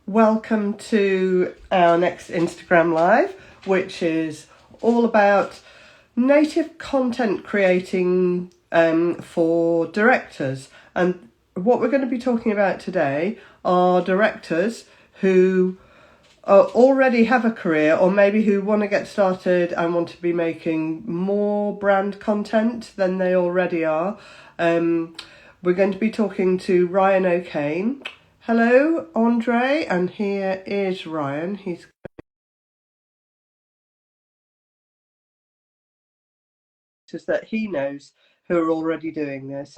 welcome to our next Instagram Live, which is all about native content creating for directors. And what we're going to be talking about today are directors who already have a career, or maybe who want to get started and want to be making more brand content than they already are. We're going to be talking to Ryan O'Kane. Hello, Andre, and here is Ryan. He's just that he knows who are already doing this.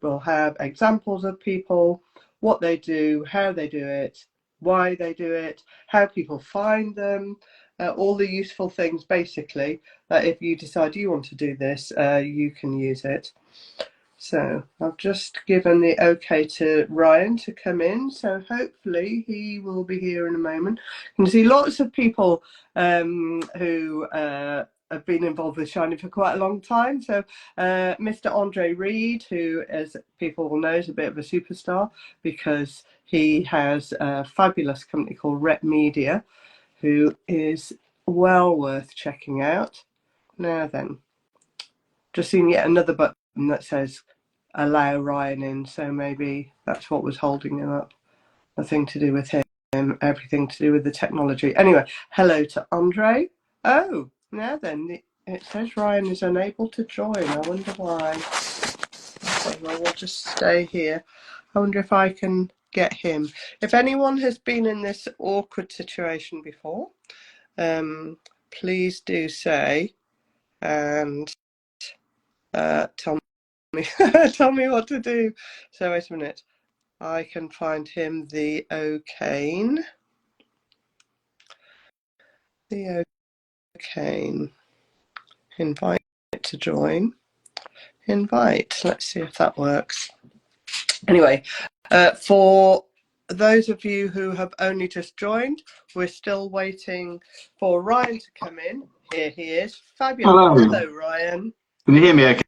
We'll have examples of people, what they do, how they do it, why they do it, how people find them, all the useful things, basically, that if you decide you want to do this, you can use it. So I've just given the okay to Ryan to come in, so hopefully he will be here in a moment. You can see lots of people who have been involved with Shiny for quite a long time. So Mr. Andre Reed, who, as people will know, is a bit of a superstar because he has a fabulous company called Rep Media, who is well worth checking out. Now then, just seen yet another button that says allow Ryan in, so maybe that's what was holding him up. Nothing to do with him, everything to do with the technology. Anyway, hello to Andre. Oh, now then, it says Ryan is unable to join. I wonder why. Okay, well, we'll just stay here. I wonder if I can get him. If anyone has been in this awkward situation before, please do say and tell me tell me what to do. So wait a minute. I can find him the O'Kane. The O'Kane. Invite to join. Invite. Let's see if that works. Anyway, for those of you who have only just joined, we're still waiting for Ryan to come in. Here he is. Fabulous. Hello, Ryan. Can you hear me okay?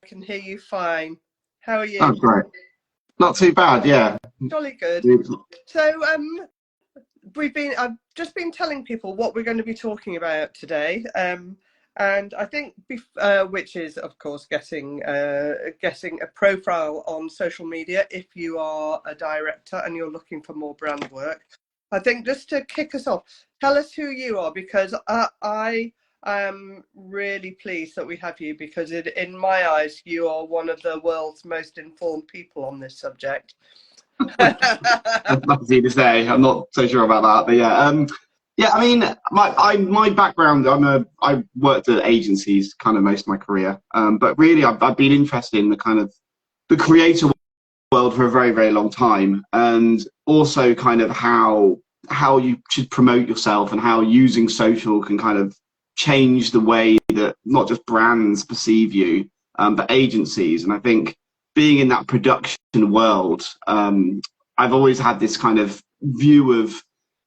I can hear you fine. How are you? Oh, great. Not too bad, yeah. Jolly good. So I've just been telling people what we're going to be talking about today, and I think which is, of course, getting a profile on social media if you are a director and you're looking for more brand work. I think just to kick us off, tell us who you are, because I am really pleased that we have you, because in my eyes you are one of the world's most informed people on this subject. That's easy to say. I'm not so sure about that, but yeah. I mean, my background, I worked at agencies kind of most of my career, but really I've been interested in the kind of the creator world for a very, very long time, and also kind of how you should promote yourself and how using social can kind of change the way that not just brands perceive you, but agencies. And I think being in that production world, I've always had this kind of view of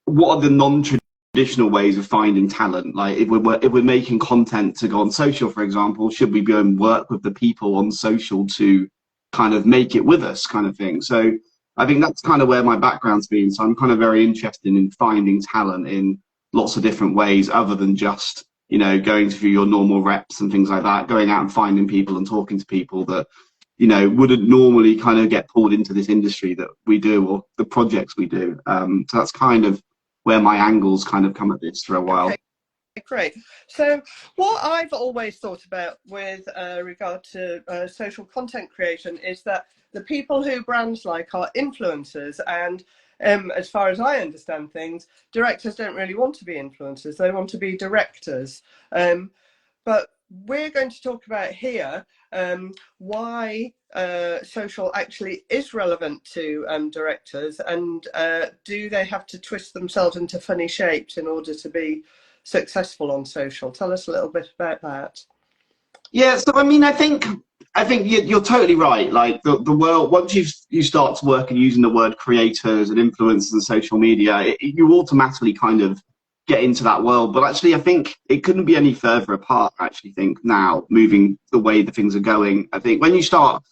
what are the non-traditional ways of finding talent. Like if we're making content to go on social, for example, should we go and work with the people on social to kind of make it with us, kind of thing. So I think that's kind of where my background's been. So I'm kind of very interested in finding talent in lots of different ways, other than just, you know, going through your normal reps and things like that, going out and finding people and talking to people that, you know, wouldn't normally kind of get pulled into this industry that we do, or the projects we do. So that's kind of where my angles kind of come at this for a while. Okay. Great. So what I've always thought about with regard to social content creation is that the people who brands like are influencers, and as far as I understand things, directors don't really want to be influencers, they want to be directors. But we're going to talk about here why social actually is relevant to directors, and do they have to twist themselves into funny shapes in order to be successful on social? Tell us a little bit about that. Yeah, so I mean, I think you're totally right. Like the world, once you start to work and using the word creators and influencers and social media, you automatically kind of get into that world. But actually, I think it couldn't be any further apart. I actually think now, moving the way the things are going, I think when you start,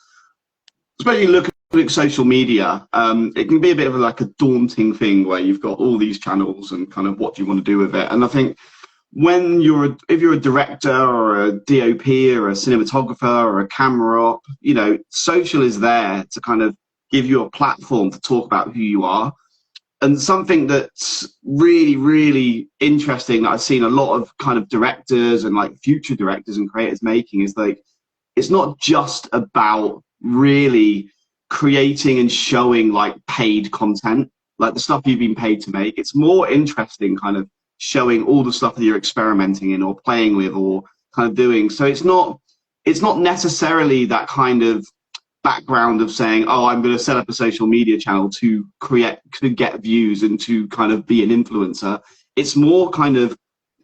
especially look public social media, it can be a bit of like a daunting thing where you've got all these channels and kind of what do you want to do with it. And I think when if you're a director or a DOP or a cinematographer or a camera op, you know, social is there to kind of give you a platform to talk about who you are. And something that's really, really interesting that I've seen a lot of kind of directors and like future directors and creators making is like, it's not just about really creating and showing like paid content, like the stuff you've been paid to make. It's more interesting kind of showing all the stuff that you're experimenting in or playing with or kind of doing. So it's not necessarily that kind of background of saying, oh, I'm going to set up a social media channel to get views and to kind of be an influencer. It's more kind of,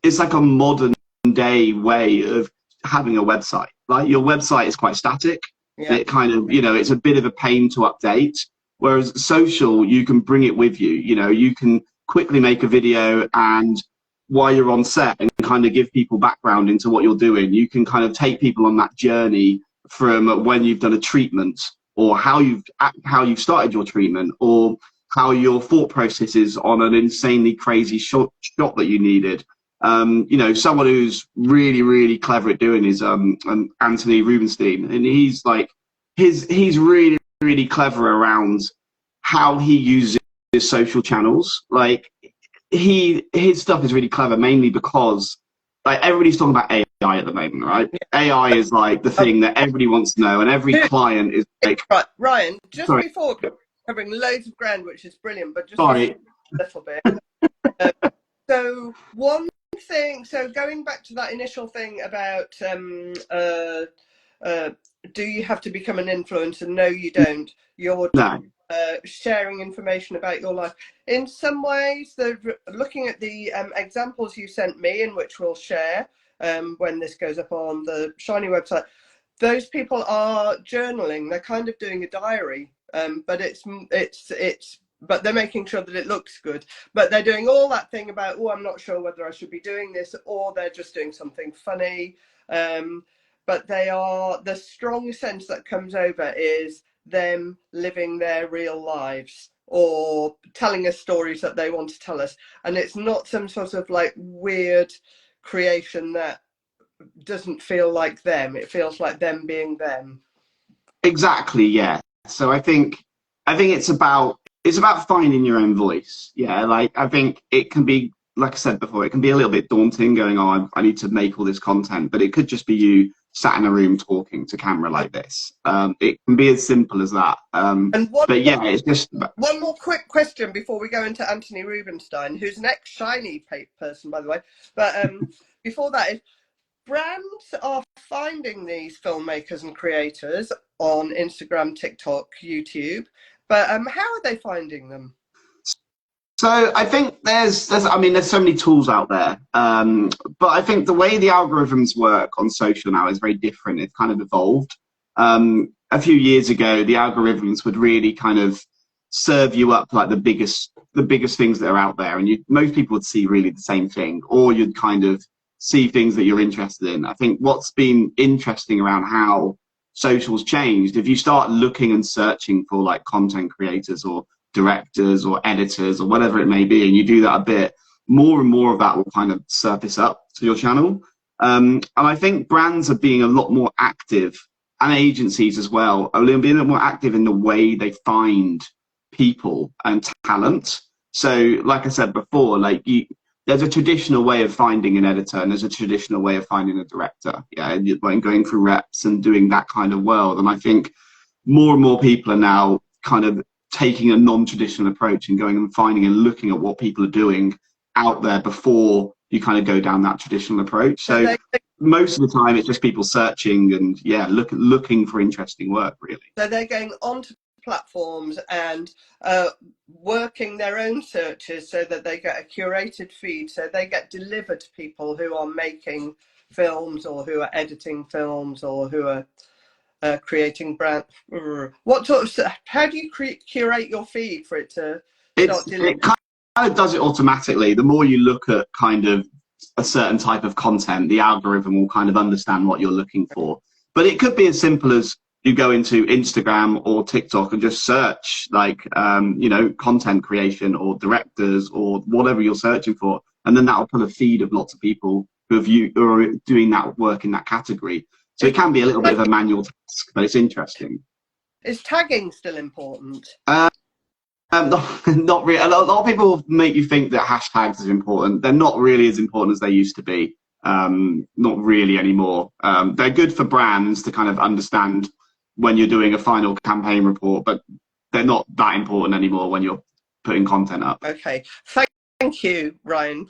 it's like a modern day way of having a website. Like your website is quite static. Yeah. It kind of, you know, it's a bit of a pain to update. Whereas social, you can bring it with you. You know, you can quickly make a video and while you're on set and kind of give people background into what you're doing, you can kind of take people on that journey from when you've done a treatment or how you've started your treatment or how your thought process is on an insanely crazy shot that you needed. You know, someone who's really, really clever at doing is Anthony Rubenstein, and he's like he's really, really clever around how he uses his social channels. Like his stuff is really clever, mainly because like everybody's talking about AI at the moment, right? Yeah. AI is like the thing that everybody wants to know, and every client is like. Right, Ryan. Just before covering loads of ground, which is brilliant, but just a little bit. So one thing. So going back to that initial thing about do you have to become an influencer? No, you don't. You're sharing information about your life. In some ways, looking at the examples you sent me, in which we'll share when this goes up on the Shiny website, those people are journaling. They're kind of doing a diary, but but they're making sure that it looks good. But they're doing all that thing about, oh, I'm not sure whether I should be doing this, or they're just doing something funny. But the strong sense that comes over is them living their real lives or telling us stories that they want to tell us. And it's not some sort of like weird creation that doesn't feel like them. It feels like them being them. Exactly, yeah. So I think it's about finding your own voice. Yeah, like I think it can be, like I said before, it can be a little bit daunting going, oh, I need to make all this content, but it could just be you sat in a room talking to camera like this. It can be as simple as that. It's just one more quick question before we go into Anthony Rubenstein, who's an ex-Shiny person, by the way. But before that, is brands are finding these filmmakers and creators on Instagram, TikTok, YouTube, but how are they finding them? So I think there's so many tools out there, but I think the way the algorithms work on social now is very different. It's kind of evolved. A few years ago, the algorithms would really kind of serve you up like the biggest things that are out there, and most people would see really the same thing, or you'd kind of see things that you're interested in. I think what's been interesting around how social's changed, if you start looking and searching for like content creators or directors or editors or whatever it may be, and you do that a bit, more and more of that will kind of surface up to your channel. And I think brands are being a lot more active, and agencies as well are being a lot more active in the way they find people and talent. So like I said before, like there's a traditional way of finding an editor and there's a traditional way of finding a director. Yeah, and going through reps and doing that kind of world. And I think more and more people are now kind of taking a non-traditional approach and going and finding and looking at what people are doing out there before you kind of go down that traditional approach. So most of the time it's just people searching and looking for interesting work, really. So they're going onto platforms and working their own searches so that they get a curated feed, so they get delivered to people who are making films or who are editing films or who are creating brand. What sort of, how do you curate your feed for it to start delivering? It kind of does it automatically. The more you look at kind of a certain type of content, the algorithm will kind of understand what you're looking for. But it could be as simple as you go into Instagram or TikTok and just search like, you know, content creation or directors or whatever you're searching for. And then that'll put a feed of lots of people who are doing that work in that category. So it can be a little bit of a manual task, but it's interesting. Is tagging still important? Not really. A lot of people make you think that hashtags are important. They're not really as important as they used to be. Not really anymore. They're good for brands to kind of understand when you're doing a final campaign report, but they're not that important anymore when you're putting content up. Okay, thank you, Ryan,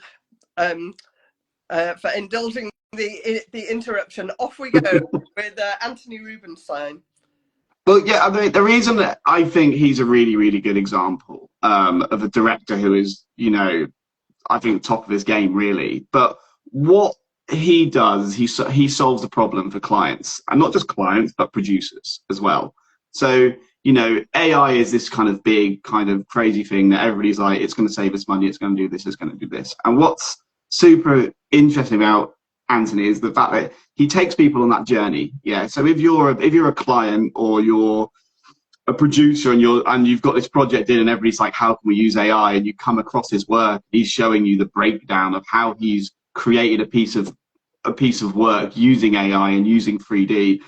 for indulging the interruption. Off we go with Anthony Rubinstein. Well, yeah, I mean, the reason that I think he's a really, really good example of a director who is, you know, I think top of his game, really. But what he does, he solves a problem for clients, and not just clients, but producers as well. So, you know, AI is this kind of big, kind of crazy thing that everybody's like, it's going to save us money, it's going to do this, it's going to do this. And what's super interesting about Anthony is the fact that he takes people on that journey. Yeah. So if you're a client or you're a producer and you've got this project in and everybody's like, how can we use AI? And you come across his work, he's showing you the breakdown of how he's created a piece of work using AI and using 3D.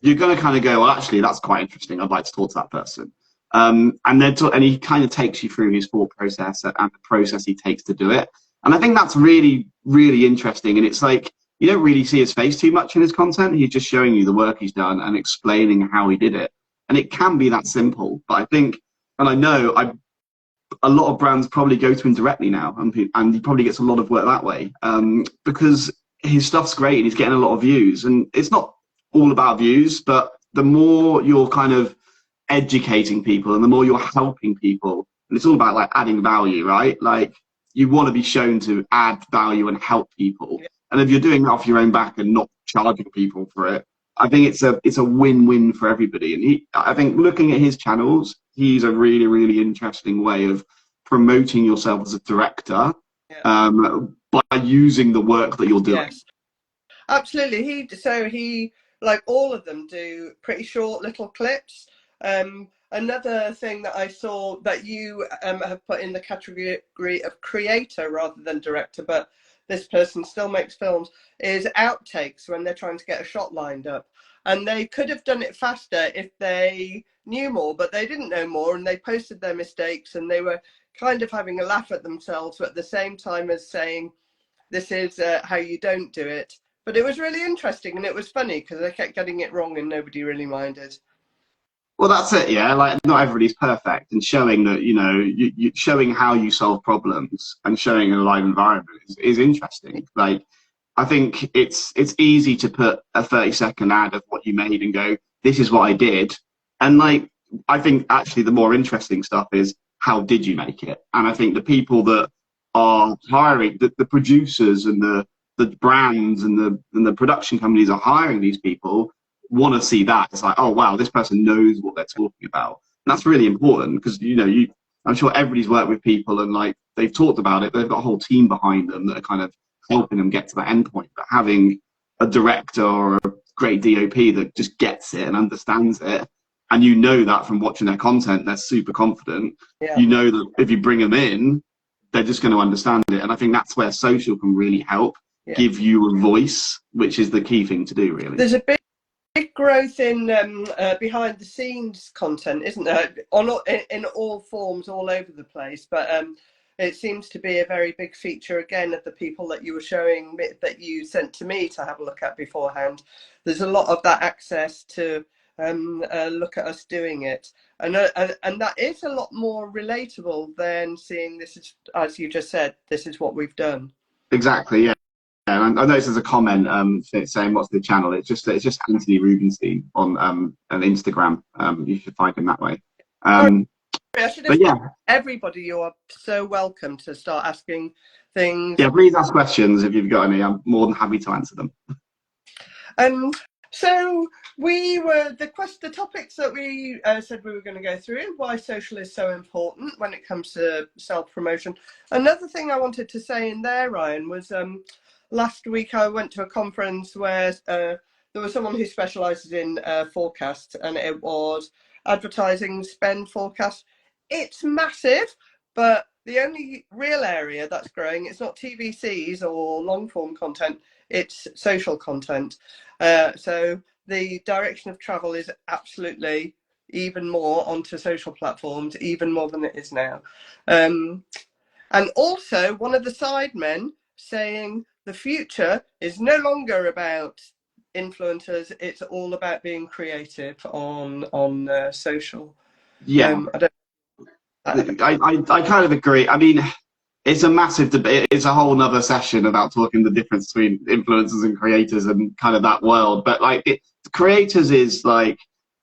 You're going to kind of go, well, actually, that's quite interesting. I'd like to talk to that person. And he kind of takes you through his thought process and the process he takes to do it. And I think that's really, really interesting. And it's like, you don't really see his face too much in his content. He's just showing you the work he's done and explaining how he did it. And it can be that simple. But I think, and I know a lot of brands probably go to him directly now, and he probably gets a lot of work that way, because his stuff's great and he's getting a lot of views. And it's not all about views, but the more you're kind of educating people and the more you're helping people, and it's all about like adding value, right? Like you want to be shown to add value and help people. And if you're doing that off your own back and not charging people for it, I think it's a win-win for everybody. And I think looking at his channels, he's a really, really interesting way of promoting yourself as a director, by using the work that you're doing. Yes, absolutely. He like all of them do pretty short little clips. Another thing that I saw that you have put in the category of creator rather than director, but this person still makes films, is outtakes when they're trying to get a shot lined up. And they could have done it faster if they knew more, but they didn't know more, and they posted their mistakes, and they were kind of having a laugh at themselves, but at the same time as saying, this is how you don't do it. But it was really interesting, and it was funny because they kept getting it wrong and nobody really minded. Well, that's it, yeah. Like, not everybody's perfect, and showing that, you know, showing how you solve problems and showing a live environment is interesting. Like, I think it's easy to put a 30-second ad of what you made and go, this is what I did. And like, I think actually the more interesting stuff is how did you make it? And I think the people that are hiring, the producers and the brands and the production companies are hiring these people, want to see that. It's like, oh wow, this person knows what they're talking about. And that's really important because, you know, I'm sure everybody's worked with people and like they've talked about it, but they've got a whole team behind them that are kind of helping them get to that end point. But having a director or a great DOP that just gets it and understands it, and you know that from watching their content, they're super confident. You know that if you bring them in, they're just going to understand it. And I think that's where social can really help give you a voice, which is the key thing to do, really. There's a big growth in behind the scenes content, isn't there? In all forms, all over the place. But it seems to be a very big feature again of the people that you were showing, that you sent to me to have a look at beforehand. There's a lot of that access to look at us doing it, and that is a lot more relatable than seeing this is, as you just said, this is what we've done. Exactly, yeah. And I noticed there's a comment saying what's the channel. It's just Anthony Rubinstein on Instagram. You should find him that way. But yeah, everybody, you are so welcome to start asking things. Yeah, please ask questions if you've got any. I'm more than happy to answer them. So the topics that we said we were going to go through, why social is so important when it comes to self-promotion. Another thing I wanted to say in there, Ryan, was last week I went to a conference where there was someone who specialises in forecasts, and it was advertising spend forecast. It's massive, but the only real area that's growing, it's not TVCs or long form content, it's social content. So the direction of travel is absolutely even more onto social platforms, even more than it is now. And also one of the sidemen saying the future is no longer about influencers, it's all about being creative on social. Yeah, I kind of agree. I mean, it's a massive debate. It's a whole nother session about talking the difference between influencers and creators and kind of that world. But like, creators is like,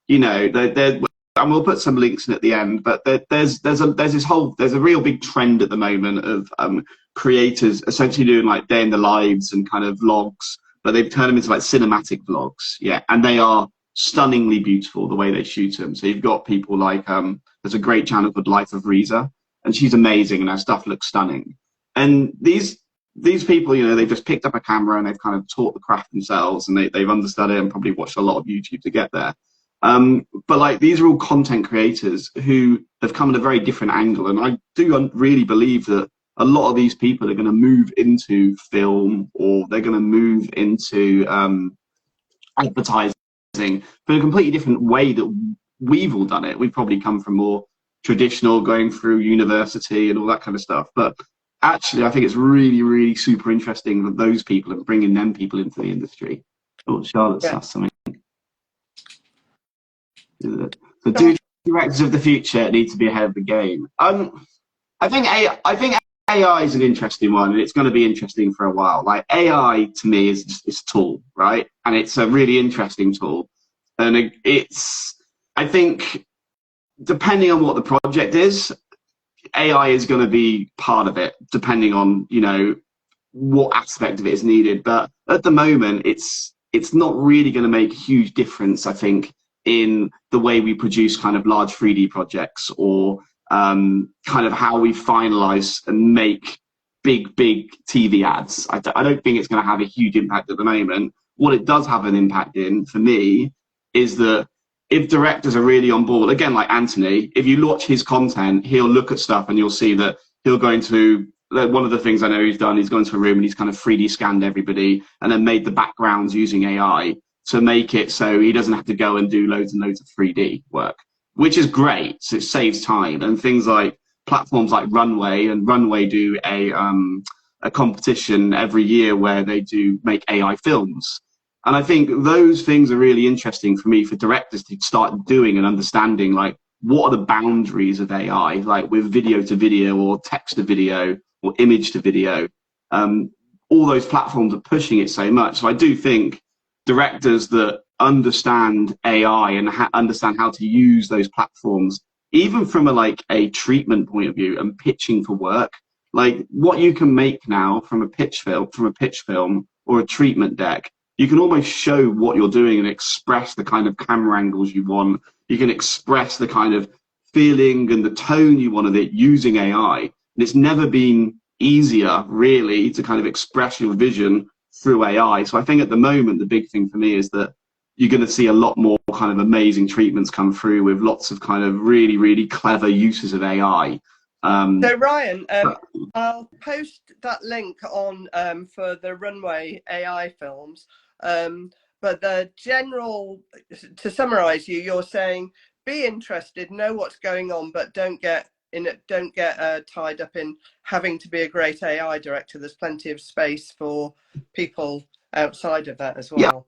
you know, they're and we'll put some links in at the end. But there's a real big trend at the moment of creators essentially doing like day in the lives and kind of vlogs, but they've turned them into like cinematic vlogs. Yeah, and they are stunningly beautiful the way they shoot them. So you've got people like there's a great channel called Life of Reza, and she's amazing and her stuff looks stunning. And these people, you know, they've just picked up a camera and they've kind of taught the craft themselves, and they've understood it and probably watched a lot of YouTube to get there. But like, these are all content creators who have come at a very different angle, and I do really believe that a lot of these people are going to move into film, or they're going to move into advertising but a completely different way that we've all done it. We've probably come from more traditional, going through university and all that kind of stuff. But actually, I think it's really, really super interesting that those people are bringing them people into the industry. Oh, Charlotte's asked something. So do directors of the future need to be ahead of the game? I think AI is an interesting one, and it's going to be interesting for a while. Like, AI to me is just this tool, right? And it's a really interesting tool. And I think, depending on what the project is, AI is going to be part of it, depending on, you know, what aspect of it is needed. But at the moment, it's not really going to make a huge difference, I think, in the way we produce kind of large 3D projects, or kind of how we finalize and make big TV ads. I don't think it's going to have a huge impact at the moment. What it does have an impact in, for me, is that if directors are really on board, again, like Anthony, if you watch his content, he'll look at stuff and you'll see that he'll go into, one of the things I know he's done, he's gone to a room and he's kind of 3D scanned everybody and then made the backgrounds using AI to make it so he doesn't have to go and do loads and loads of 3D work, which is great. So it saves time. And things like platforms like Runway, and Runway do a competition every year where they do make AI films. And I think those things are really interesting for me, for directors to start doing and understanding, like, what are the boundaries of AI, like with video to video or text to video or image to video. All those platforms are pushing it so much. So I do think directors that understand AI and understand how to use those platforms, even from a treatment point of view and pitching for work, like what you can make now from a pitch film or a treatment deck, you can almost show what you're doing and express the kind of camera angles you want. You can express the kind of feeling and the tone you want of it using AI. And it's never been easier, really, to kind of express your vision through AI. So I think at the moment, the big thing for me is that you're going to see a lot more kind of amazing treatments come through with lots of kind of really, really clever uses of AI. So Ryan, I'll post that link on for the Runway AI films. But the general, to summarize you're saying, be interested, know what's going on, but don't get tied up in having to be a great AI director. There's plenty of space for people outside of that as well. Yeah.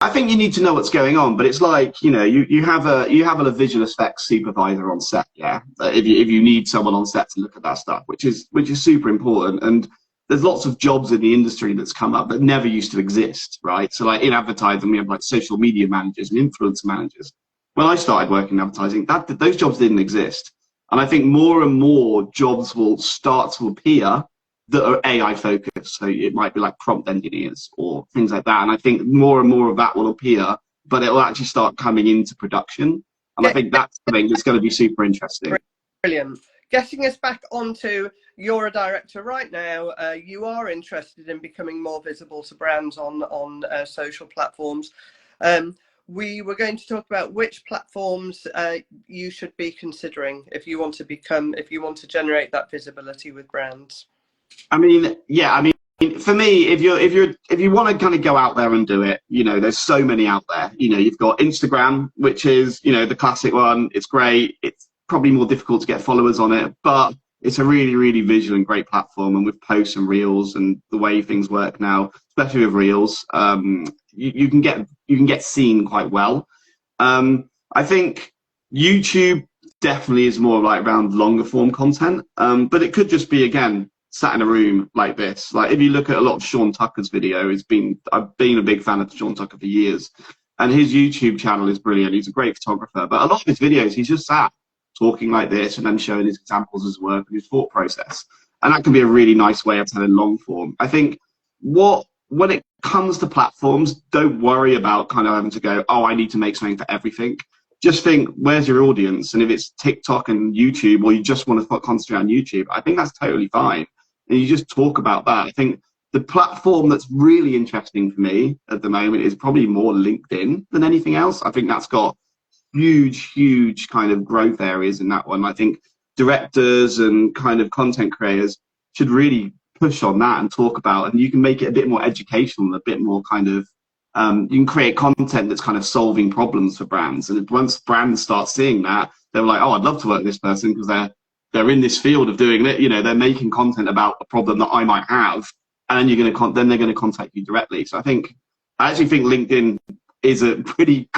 I think you need to know what's going on, but it's like, you know, you have a visual effects supervisor on set, yeah. If you need someone on set to look at that stuff, which is super important. And there's lots of jobs in the industry that's come up that never used to exist, right? So like in advertising, we have like social media managers and influencer managers. When I started working in advertising, those jobs didn't exist. And I think more and more jobs will start to appear that are AI focused. So it might be like prompt engineers or things like that. And I think more and more of that will appear, but it will actually start coming into production. And I think that's something that's going to be super interesting. Brilliant. getting us back onto, you're a director right now, you are interested in becoming more visible to brands on social platforms. We were going to talk about which platforms you should be considering if you want to generate that visibility with brands. I mean, yeah, I mean, for me, if you want to kind of go out there and do it, you know, there's so many out there. You know, you've got Instagram, which is, you know, the classic one. It's great. It's probably more difficult to get followers on it, but it's a really, really visual and great platform. And with posts and reels and the way things work now, especially with reels, you can get seen quite well. I think YouTube definitely is more like around longer form content, but it could just be, again, sat in a room like this. Like if you look at a lot of Sean Tucker's video, I've been a big fan of Sean Tucker for years, and his YouTube channel is brilliant. He's a great photographer, but a lot of his videos, he's just sat talking like this and then showing his examples of his work and his thought process. And that can be a really nice way of telling long form. I think when it comes to platforms, don't worry about kind of having to go, oh, I need to make something for everything. Just think, where's your audience? And if it's TikTok and YouTube, or you just want to concentrate on YouTube, I think that's totally fine. And you just talk about that. I think the platform that's really interesting for me at the moment is probably more LinkedIn than anything else. I think that's got huge kind of growth areas in that one. I think directors and kind of content creators should really push on that and talk about, and you can make it a bit more educational, a bit more kind of, you can create content that's kind of solving problems for brands. And once brands start seeing that, they're like, oh, I'd love to work with this person because they're in this field of doing it. You know, they're making content about a problem that I might have, and then they're going to contact you directly. So I actually think LinkedIn is a pretty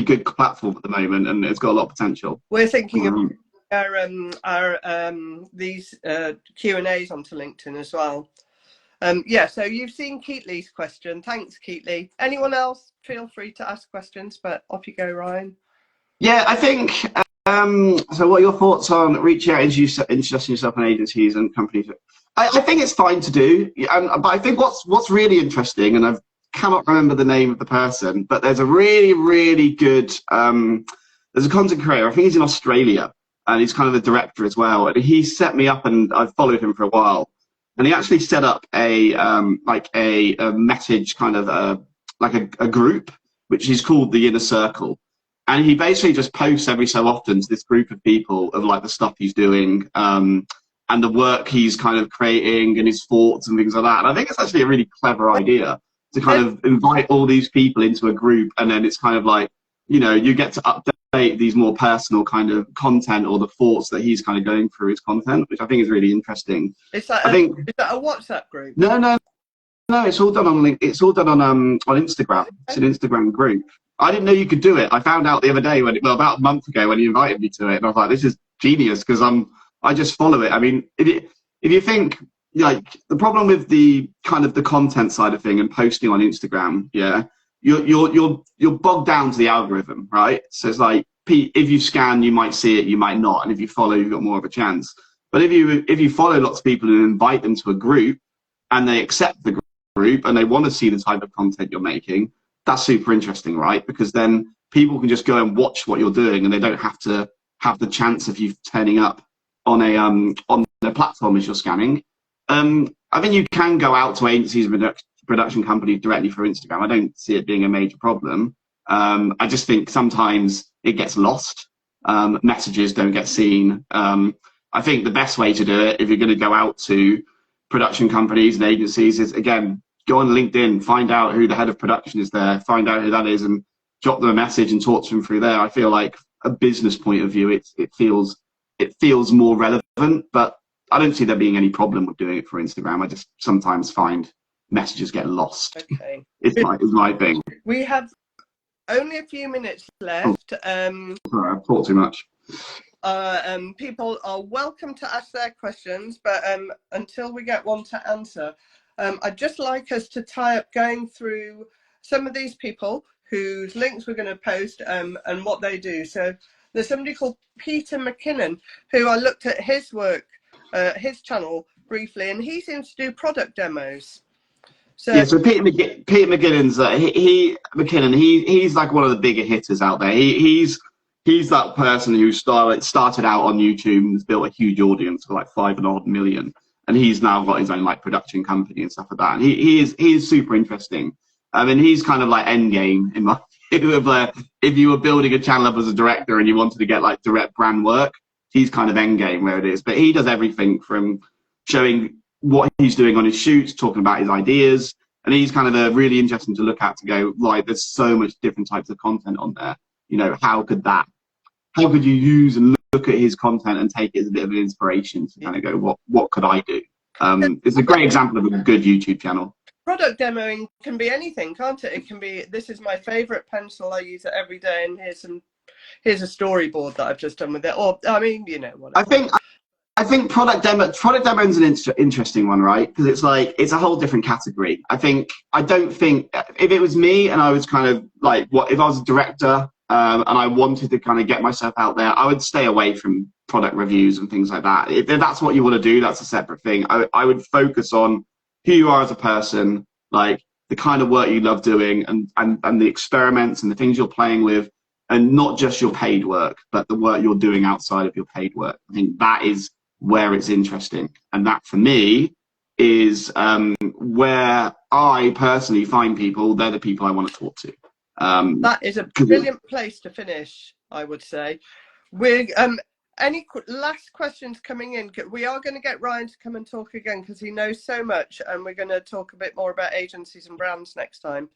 good platform at the moment, and it's got a lot of potential. We're thinking of these Q&As onto LinkedIn as well. Yeah, so you've seen Keatley's question. Thanks, Keatley. Anyone else, feel free to ask questions, but off you go, Ryan. Yeah, I think, so what are your thoughts on reaching out, introducing yourself in agencies and companies? I think it's fine to do, but I think what's really interesting, and I cannot remember the name of the person, but there's a really good, there's a content creator, I think he's in Australia, and he's kind of a director as well, and he set me up, and I've followed him for a while. And he actually set up a message kind of like a group, which is called the Inner Circle. And he basically just posts every so often to this group of people of like the stuff he's doing and the work he's kind of creating and his thoughts and things like that. And I think it's actually a really clever idea to kind of invite all these people into a group, and then it's kind of like, you know, you get to update these more personal kind of content or the thoughts that he's kind of going through his content, which I think is really interesting. Is that a WhatsApp group? No, it's all done on Instagram. It's an Instagram group. I didn't know you could do it. I found out the other day about a month ago when he invited me to it, and I was like, this is genius, because I just follow it. I mean, if you think, like, the problem with the kind of the content side of thing and posting on Instagram, yeah, you're bogged down to the algorithm, right? So it's like, if you scan, you might see it, you might not, and if you follow, you've got more of a chance. But if you follow lots of people and invite them to a group, and they accept the group and they want to see the type of content you're making, that's super interesting, right? Because then people can just go and watch what you're doing, and they don't have to have the chance of you turning up on a platform as you're scanning. I think you can go out to agencies and production companies directly through Instagram. I don't see it being a major problem. I just think sometimes it gets lost. Messages don't get seen. I think the best way to do it, if you're going to go out to production companies and agencies, is, again, go on LinkedIn, find out who the head of production is there, find out who that is, and drop them a message and talk to them through there. I feel like a business point of view, it feels more relevant, but I don't see there being any problem with doing it for Instagram. I just sometimes find messages get lost. Okay. It's my thing. We have only a few minutes left. Sorry, I've talked too much. People are welcome to ask their questions, but until we get one to answer, I'd just like us to tie up going through some of these people whose links we're going to post and what they do. So there's somebody called Peter McKinnon, who I looked at his work, his channel briefly, and he seems to do product demos. So Peter McKinnon's he's like one of the bigger hitters out there. He's he's that person who started out on YouTube and has built a huge audience for like 5.5 million, and he's now got his own like production company and stuff like that. And he is super interesting. I mean, he's kind of like Endgame in my view of if you were building a channel up as a director and you wanted to get like direct brand work, he's kind of Endgame where it is. But he does everything from showing what he's doing on his shoots, talking about his ideas, and he's kind of really interesting to look at to go, right, there's so much different types of content on there. You know, how could you use and look at his content and take it as a bit of an inspiration to kind of go, what could I do? It's a great example of a good YouTube channel. Product demoing can be anything, can't it? It can be, this is my favorite pencil, I use it every day, and here's a storyboard that I've just done with it. Or, I mean, you know, whatever. I think product demo is an interesting one, right? Because it's like, it's a whole different category. I don't think, if it was me and I was kind of like, if I was a director and I wanted to kind of get myself out there, I would stay away from product reviews and things like that. If that's what you want to do, that's a separate thing. I would focus on who you are as a person, like the kind of work you love doing, and the experiments and the things you're playing with, and not just your paid work, but the work you're doing outside of your paid work. I think that is where it's interesting, and that for me is where I personally find people. They're the people I want to talk to. That is a brilliant place to finish, I would say. We're any last questions coming in? We are going to get Ryan to come and talk again because he knows so much, and we're going to talk a bit more about agencies and brands next time.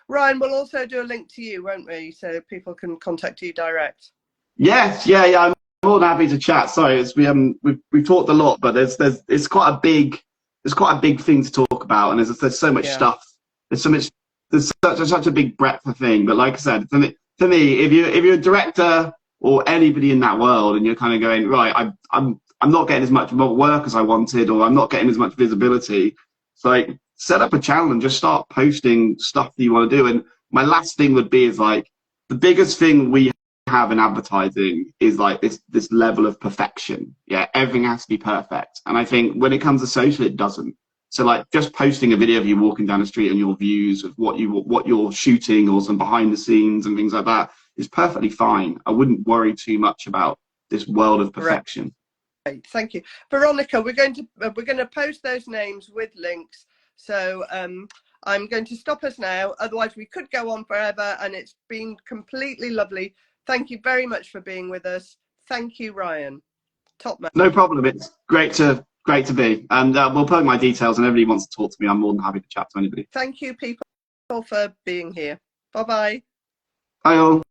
Ryan, we'll also do a link to you, won't we, so people can contact you direct. Yes, yeah. I'm more than happy to chat. Sorry, we've talked a lot, but it's quite a big thing to talk about, and there's so much stuff. There's such a big breadth of thing. But like I said, for me, if you're a director or anybody in that world, and you're kind of going, right, I'm not getting as much work as I wanted, or I'm not getting as much visibility, it's like, set up a channel and just start posting stuff that you want to do. And my last thing would be is like, the biggest thing we have in advertising is like this level of perfection. Yeah, everything has to be perfect. And I think when it comes to social, it doesn't. So like just posting a video of you walking down the street and your views of what you're shooting, or some behind the scenes and things like that, is perfectly fine. I wouldn't worry too much about this world of perfection. Right. Thank you, Veronica. We're going to post those names with links. So I'm going to stop us now. Otherwise, we could go on forever, and it's been completely lovely. Thank you very much for being with us. Thank you, Ryan. Top man. No problem. It's great to be. And we'll put my details, and everybody wants to talk to me, I'm more than happy to chat to anybody. Thank you, people, for being here. Bye-bye. Bye all.